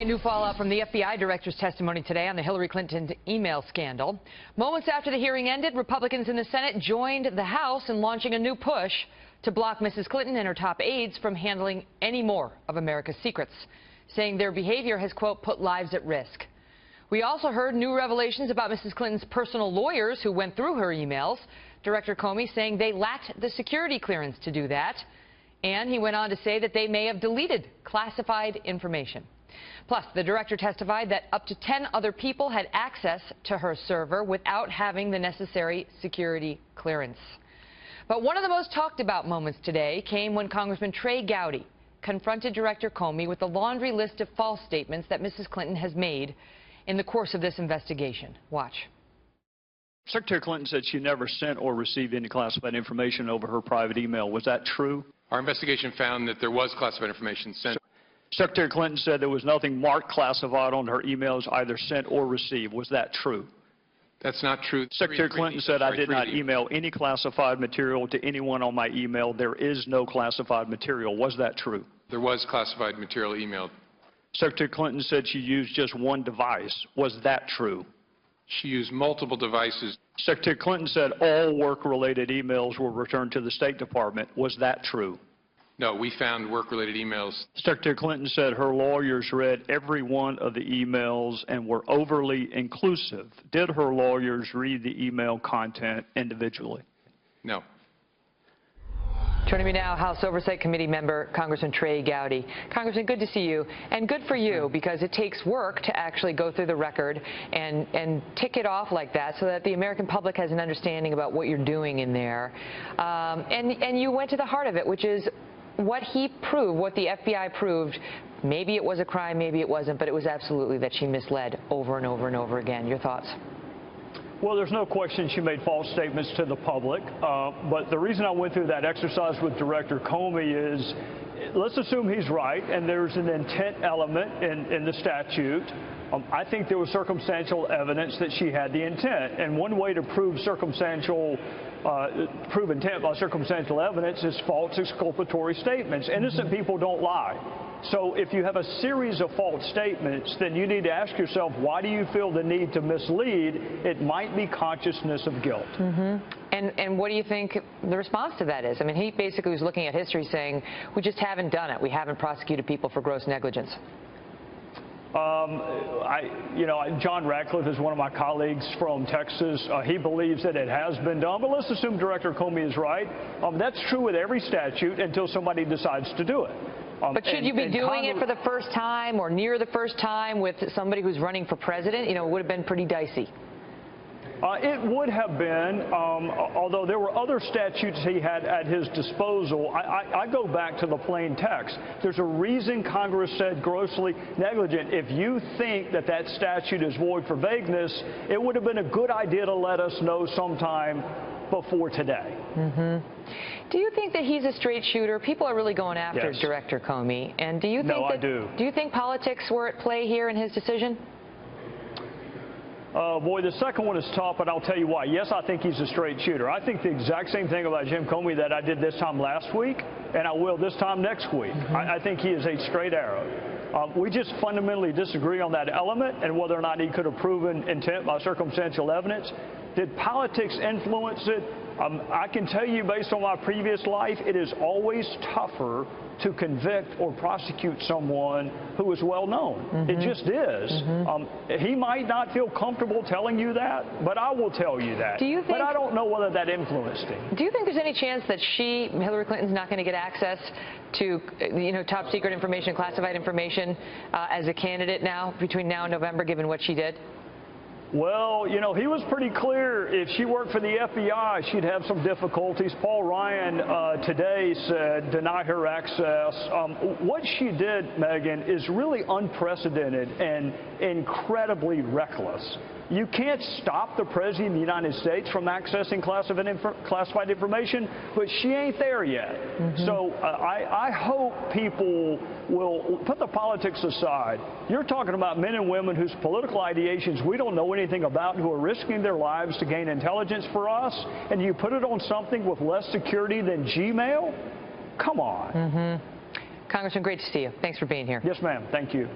New fallout from the FBI Director's testimony today on the Hillary Clinton email scandal. Moments after the hearing ended, Republicans in the Senate joined the House in launching a new push to block Mrs. Clinton and her top aides from handling any more of America's secrets, saying their behavior has, quote, put lives at risk. We also heard new revelations about Mrs. Clinton's personal lawyers who went through her emails. Director Comey saying they lacked the security clearance to do that. And he went on to say that they may have deleted classified information. Plus, the director testified that up to 10 other people had access to her server without having the necessary security clearance. But one of the most talked about moments today came when Congressman Trey Gowdy confronted Director Comey with the laundry list of false statements that Mrs. Clinton has made in the course of this investigation. Watch. Secretary Clinton said she never sent or received any classified information over her private email. Was that true? Our investigation found that there was classified information sent. Secretary Clinton said there was nothing marked classified on her emails either sent or received. Was that true? That's not true. Secretary Clinton said I did not email any classified material to anyone on my email. There is no classified material. Was that true? There was classified material emailed. Secretary Clinton said she used just one device. Was that true? She used multiple devices. Secretary Clinton said all work-related emails were returned to the State Department. Was that true? No, we found work-related emails. Secretary Clinton said her lawyers read every one of the emails and were overly inclusive. Did her lawyers read the email content individually? No. Joining me now, House Oversight Committee member Congressman Trey Gowdy. Congressman, good to see you, and good for you, because it takes work to actually go through the record and tick it off like that so that the American public has an understanding about what you're doing in there. And you went to the heart of it, which is what he proved, what the FBI proved. Maybe it was a crime, maybe it wasn't, but it was absolutely that she misled over and over and over again. Your thoughts? Well, there's no question she made false statements to the public, but the reason I went through that exercise with Director Comey is, let's assume he's right and there's an intent element in the statute. I think there was circumstantial evidence that she had the intent, and one way to prove prove intent by circumstantial evidence is false exculpatory statements. Innocent people don't lie. So if you have a series of false statements, then you need to ask yourself, why do you feel the need to mislead? It might be consciousness of guilt. And what do you think the response to that is? I mean, he basically was looking at history saying, we just haven't done it. We haven't prosecuted people for gross negligence. John Ratcliffe is one of my colleagues from Texas. He believes that it has been done, but let's assume Director Comey is right. That's true with every statute until somebody decides to do it. But should you be doing it for the first time or near the first time with somebody who's running for president? You know, it would have been pretty dicey. It would have been, although there were other statutes he had at his disposal. I go back to the plain text. There's a reason Congress said grossly negligent. If you think that that statute is void for vagueness, it would have been a good idea to let us know sometime before today. Do you think that he's a straight shooter? People are really going after Yes. Director Comey. And do you think I do. Do you think politics were at play here in his decision? Boy, the second one is tough, but I'll tell you why. Yes, I think he's a straight shooter. I think the exact same thing about Jim Comey that I did this time last week, and I will this time next week. I think he is a straight arrow. We just fundamentally disagree on that element and whether or not he could have proven intent by circumstantial evidence. Did politics influence it? I can tell you, based on my previous life, it is always tougher to convict or prosecute someone who is well known. It just is. He might not feel comfortable telling you that, but I will tell you that. But I don't know whether that influenced him. Do you think there's any chance that Hillary Clinton's not going to get access to, top secret information, classified information as a candidate now, between now and November, given what she did? Well, he was pretty clear. If she worked for the FBI, she'd have some difficulties. Paul Ryan today said deny her access. What she did, Megyn, is really unprecedented and incredibly reckless. You can't stop the President of the United States from accessing classified information, but she ain't there yet. So I hope people will put the politics aside. You're talking about men and women whose political ideations we don't know anything about, who are risking their lives to gain intelligence for us, and you put it on something with less security than Gmail? Come on. Congressman, great to see you. Thanks for being here. Yes, ma'am. Thank you.